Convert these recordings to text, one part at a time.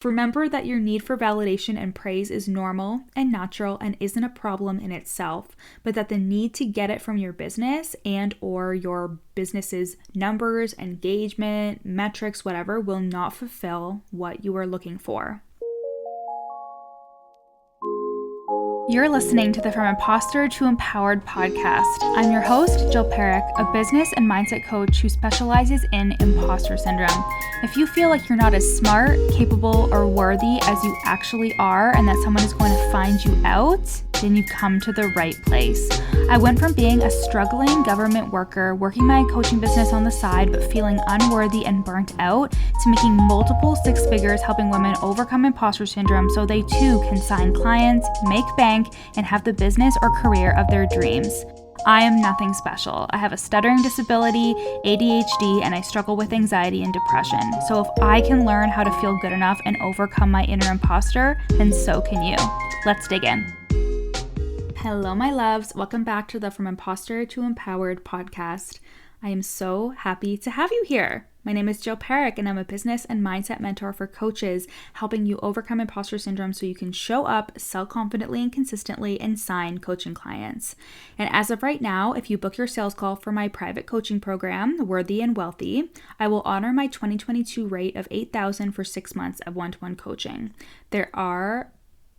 Remember that your need for validation and praise is normal and natural and isn't a problem in itself, but that the need to get it from your business and or your business's numbers, engagement, metrics, whatever, will not fulfill what you are looking for. You're listening to the From Imposter to Empowered podcast. I'm your host, Jill Perrick, a business and mindset coach who specializes in imposter syndrome. If you feel like you're not as smart, capable, or worthy as you actually are, and that someone is going to find you out, then you've come to the right place. I went from being a struggling government worker, working my coaching business on the side, but feeling unworthy and burnt out, to making multiple six figures helping women overcome imposter syndrome so they too can sign clients, make bank, and have the business or career of their dreams. I am nothing special. I have a stuttering disability, ADHD, and I struggle with anxiety and depression. So if I can learn how to feel good enough and overcome my inner imposter, then so can you. Let's dig in. Hello, my loves. Welcome back to the From Imposter to Empowered podcast. I am so happy to have you here. My name is Jill Perrick, and I'm a business and mindset mentor for coaches, helping you overcome imposter syndrome so you can show up, sell confidently and consistently, and sign coaching clients. And as of right now, if you book your sales call for my private coaching program, Worthy and Wealthy, I will honor my 2022 rate of $8,000 for 6 months of one-to-one coaching. There are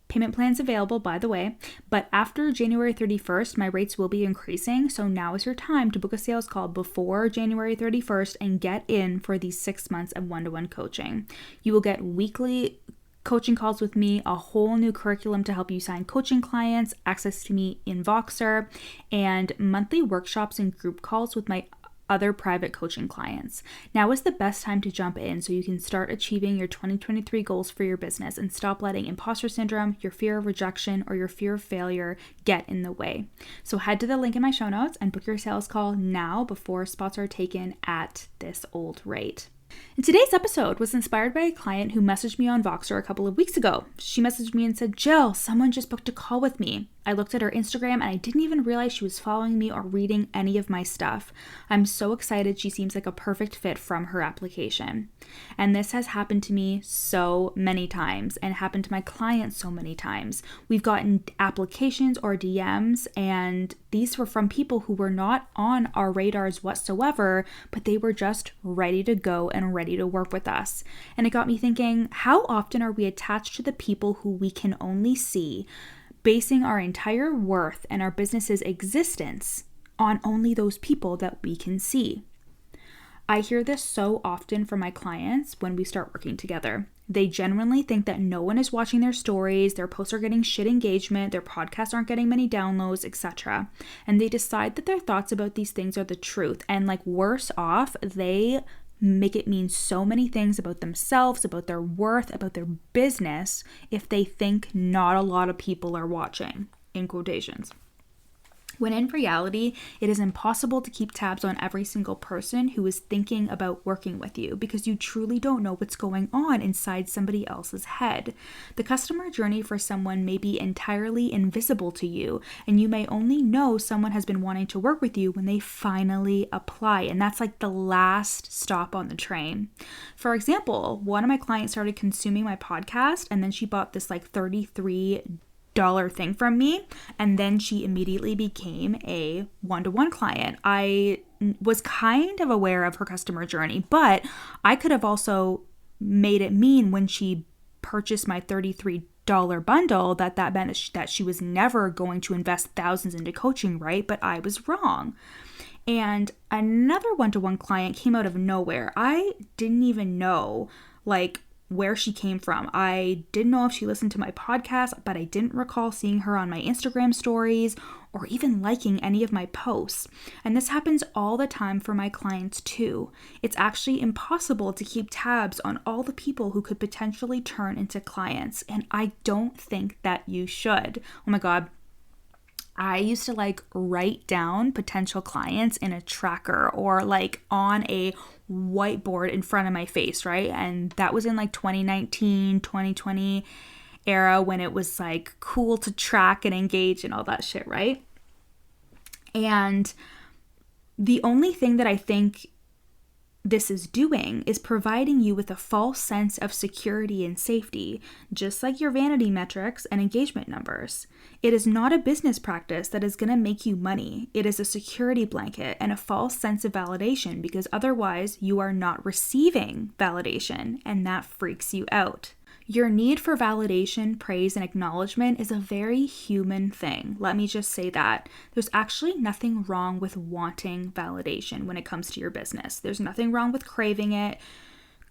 payment plans available, by the way, but after January 31st, my rates will be increasing, so now is your time to book a sales call before January 31st and get in for these 6 months of one-to-one coaching. You will get weekly coaching calls with me, a whole new curriculum to help you sign coaching clients, access to me in Voxer, and monthly workshops and group calls with my other private coaching clients. Now is the best time to jump in so you can start achieving your 2023 goals for your business and stop letting imposter syndrome, your fear of rejection, or your fear of failure get in the way. So head to the link in my show notes and book your sales call now before spots are taken at this old rate. And today's episode was inspired by a client who messaged me on Voxer a couple of weeks ago. She messaged me and said, "Jill, someone just booked a call with me." I looked at her Instagram and I didn't even realize she was following me or reading any of my stuff. I'm so excited. She seems like a perfect fit from her application. And this has happened to me so many times and happened to my clients so many times. We've gotten applications or DMs, and these were from people who were not on our radars whatsoever, but they were just ready to go and ready to work with us. And it got me thinking, how often are we attached to the people who we can only see, basing our entire worth and our business's existence on only those people that we can see? I hear this so often from my clients when we start working together. They genuinely think that no one is watching their stories, their posts are getting shit engagement, their podcasts aren't getting many downloads, etc. And they decide that their thoughts about these things are the truth. And like worse off, they make it mean so many things about themselves, about their worth, about their business, if they think not a lot of people are watching, in quotations. When in reality, it is impossible to keep tabs on every single person who is thinking about working with you because you truly don't know what's going on inside somebody else's head. The customer journey for someone may be entirely invisible to you, and you may only know someone has been wanting to work with you when they finally apply, and that's like the last stop on the train. For example, one of my clients started consuming my podcast, and then she bought this like $33 thing from me, and then she immediately became a one-to-one client. I was kind of aware of her customer journey, but I could have also made it mean when she purchased my $33 bundle that meant that she was never going to invest thousands into coaching, right? But I was wrong. And another one-to-one client came out of nowhere. I didn't even know where she came from. I didn't know if she listened to my podcast, but I didn't recall seeing her on my Instagram stories or even liking any of my posts. And this happens all the time for my clients too. It's actually impossible to keep tabs on all the people who could potentially turn into clients. And I don't think that you should. Oh my God. I used to write down potential clients in a tracker or on a whiteboard in front of my face, right? And that was in 2019, 2020 era when it was cool to track and engage and all that shit, right? And the only thing that I think this is doing is providing you with a false sense of security and safety, just like your vanity metrics and engagement numbers. It is not a business practice that is going to make you money. It is a security blanket and a false sense of validation, because otherwise you are not receiving validation, and that freaks you out. Your need for validation, praise, and acknowledgement is a very human thing. Let me just say that. There's actually nothing wrong with wanting validation when it comes to your business. There's nothing wrong with craving it,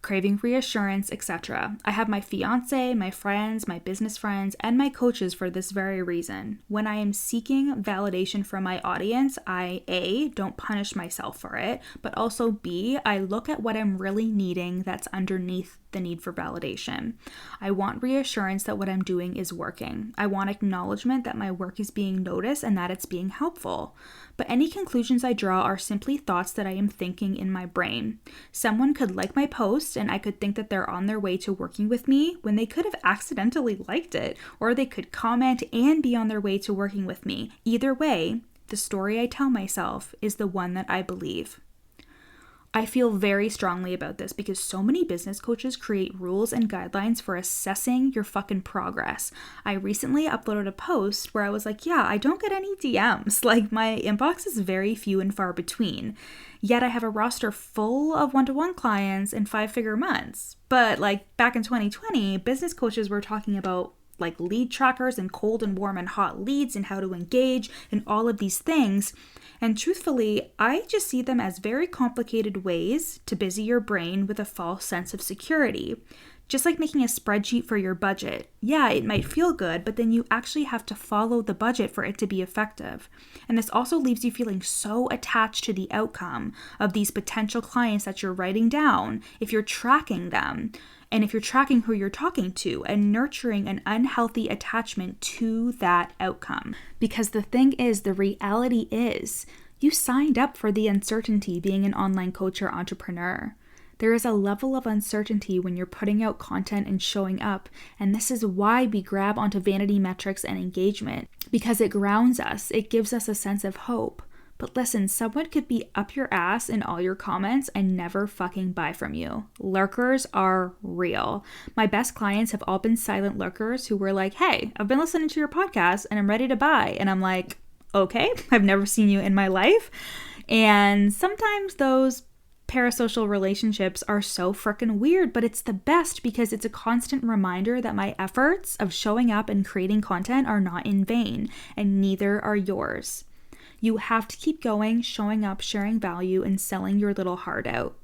craving reassurance, etc. I have my fiance, my friends, my business friends, and my coaches for this very reason. When I am seeking validation from my audience, I A, don't punish myself for it, but also B, I look at what I'm really needing that's underneath the need for validation. I want reassurance that what I'm doing is working. I want acknowledgement that my work is being noticed and that it's being helpful. But any conclusions I draw are simply thoughts that I am thinking in my brain. Someone could like my post and I could think that they're on their way to working with me when they could have accidentally liked it, or they could comment and be on their way to working with me. Either way, the story I tell myself is the one that I believe. I feel very strongly about this because so many business coaches create rules and guidelines for assessing your fucking progress. I recently uploaded a post where I was like, yeah, I don't get any DMs. Like, my inbox is very few and far between. Yet I have a roster full of one-to-one clients and 5-figure months. But like back in 2020, business coaches were talking about like lead trackers and cold and warm and hot leads and how to engage and all of these things. And truthfully, I just see them as very complicated ways to busy your brain with a false sense of security. Just like making a spreadsheet for your budget. Yeah, it might feel good, but then you actually have to follow the budget for it to be effective. And this also leaves you feeling so attached to the outcome of these potential clients that you're writing down if you're tracking them. And if you're tracking who you're talking to and nurturing an unhealthy attachment to that outcome. Because the thing is, the reality is, you signed up for the uncertainty being an online coach or entrepreneur. There is a level of uncertainty when you're putting out content and showing up, and this is why we grab onto vanity metrics and engagement, because it grounds us, it gives us a sense of hope. But listen, someone could be up your ass in all your comments and never fucking buy from you. Lurkers are real. My best clients have all been silent lurkers who were like, hey, I've been listening to your podcast and I'm ready to buy. And I'm like, okay, I've never seen you in my life. And sometimes those parasocial relationships are so freaking weird, but it's the best because it's a constant reminder that my efforts of showing up and creating content are not in vain, and neither are yours. You have to keep going, showing up, sharing value, and selling your little heart out.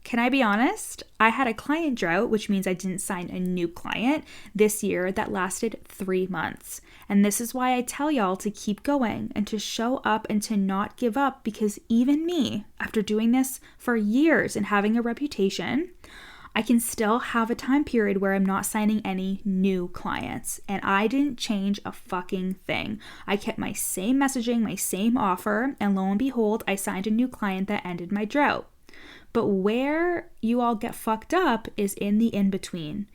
Can I be honest? I had a client drought, which means I didn't sign a new client this year that lasted 3 months. And this is why I tell y'all to keep going and to show up and to not give up, because even me, after doing this for years and having a reputation, I can still have a time period where I'm not signing any new clients. And I didn't change a fucking thing. I kept my same messaging, my same offer, and lo and behold, I signed a new client that ended my drought. But where you all get fucked up is in the in-between.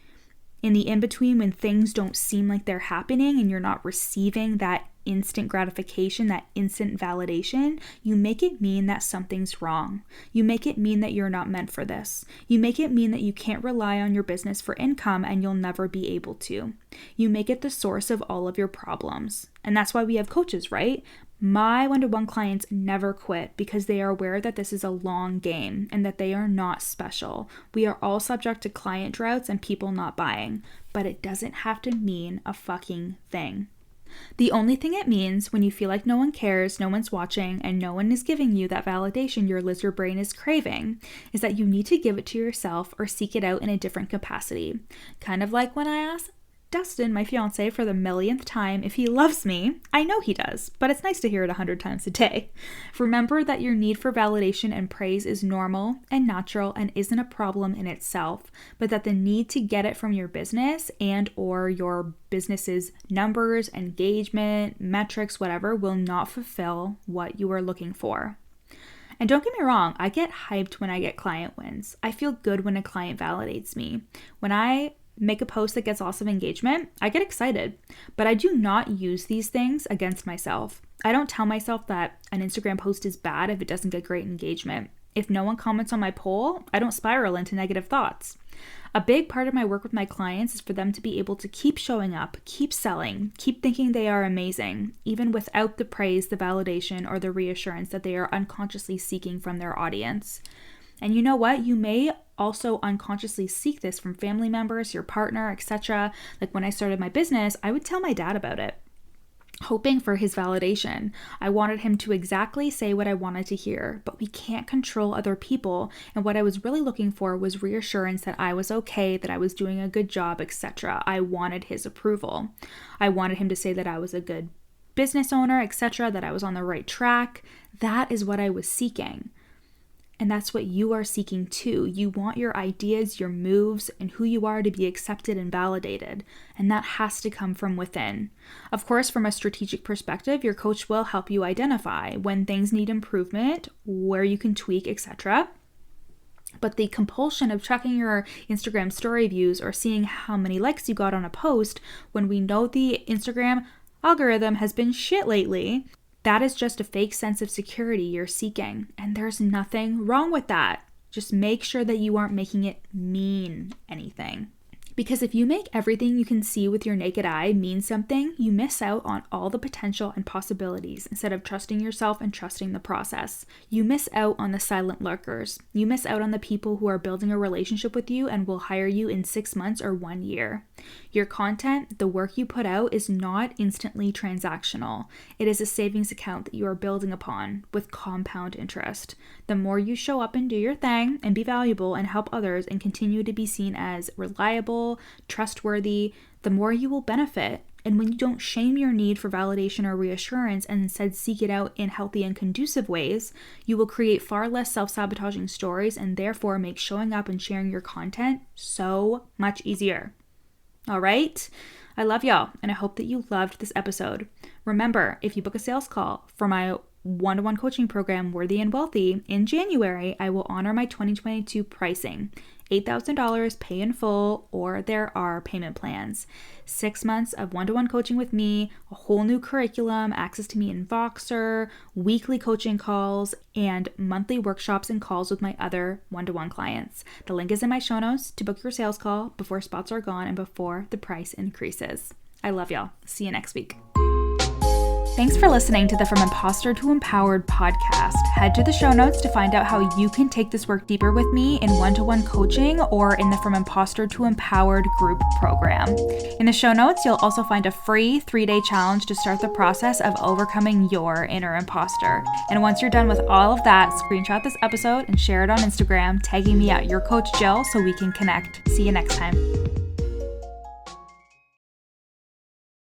In the in-between, when things don't seem like they're happening and you're not receiving that instant gratification, that instant validation, you make it mean that something's wrong. You make it mean that you're not meant for this. You make it mean that you can't rely on your business for income and you'll never be able to. You make it the source of all of your problems. And that's why we have coaches, right? My one-to-one clients never quit because they are aware that this is a long game and that they are not special. We are all subject to client droughts and people not buying, but it doesn't have to mean a fucking thing. The only thing it means when you feel like no one cares, no one's watching, and no one is giving you that validation your lizard brain is craving is that you need to give it to yourself or seek it out in a different capacity. Kind of like when I asked Dustin, my fiance, for the millionth time if he loves me. I know he does, but it's nice to hear it 100 times a day. Remember that your need for validation and praise is normal and natural and isn't a problem in itself, but that the need to get it from your business and or your business's numbers, engagement, metrics, whatever, will not fulfill what you are looking for. And don't get me wrong, I get hyped when I get client wins. I feel good when a client validates me. When I make a post that gets lots of engagement, I get excited, but I do not use these things against myself. I don't tell myself that an Instagram post is bad if it doesn't get great engagement. If no one comments on my poll, I don't spiral into negative thoughts. A big part of my work with my clients is for them to be able to keep showing up, keep selling, keep thinking they are amazing, even without the praise, the validation, or the reassurance that they are unconsciously seeking from their audience. And you know what? You may also unconsciously seek this from family members, your partner, etc. Like when I started my business, I would tell my dad about it, hoping for his validation. I wanted him to exactly say what I wanted to hear, but we can't control other people. And what I was really looking for was reassurance that I was okay, that I was doing a good job, etc. I wanted his approval. I wanted him to say that I was a good business owner, etc., that I was on the right track. That is what I was seeking. And that's what you are seeking too. You want your ideas, your moves, and who you are to be accepted and validated. And that has to come from within. Of course, from a strategic perspective, your coach will help you identify when things need improvement, where you can tweak, etc. But the compulsion of checking your Instagram story views or seeing how many likes you got on a post when we know the Instagram algorithm has been shit lately, that is just a fake sense of security you're seeking, and there's nothing wrong with that. Just make sure that you aren't making it mean anything. Because if you make everything you can see with your naked eye mean something, you miss out on all the potential and possibilities instead of trusting yourself and trusting the process. You miss out on the silent lurkers. You miss out on the people who are building a relationship with you and will hire you in 6 months or 1 year. Your content, the work you put out, is not instantly transactional. It is a savings account that you are building upon with compound interest. The more you show up and do your thing and be valuable and help others and continue to be seen as reliable, trustworthy, the more you will benefit. And when you don't shame your need for validation or reassurance and instead seek it out in healthy and conducive ways, you will create far less self-sabotaging stories and therefore make showing up and sharing your content so much easier. All right? I love y'all, and I hope that you loved this episode. Remember, if you book a sales call for my one-to-one coaching program, Worthy and Wealthy, in January, I will honor my 2022 pricing. $8,000 pay in full, or there are payment plans. 6 months of one-to-one coaching with me, a whole new curriculum, access to me in Voxer, weekly coaching calls, and monthly workshops and calls with my other one-to-one clients. The link is in my show notes to book your sales call before spots are gone and before the price increases. I love y'all. See you next week. Thanks for listening to the From Imposter to Empowered podcast. Head to the show notes to find out how you can take this work deeper with me in one-to-one coaching or in the From Imposter to Empowered group program. In the show notes, you'll also find a free 3-day challenge to start the process of overcoming your inner imposter. And once you're done with all of that, screenshot this episode and share it on Instagram, tagging me at your coach Jill so we can connect. See you next time.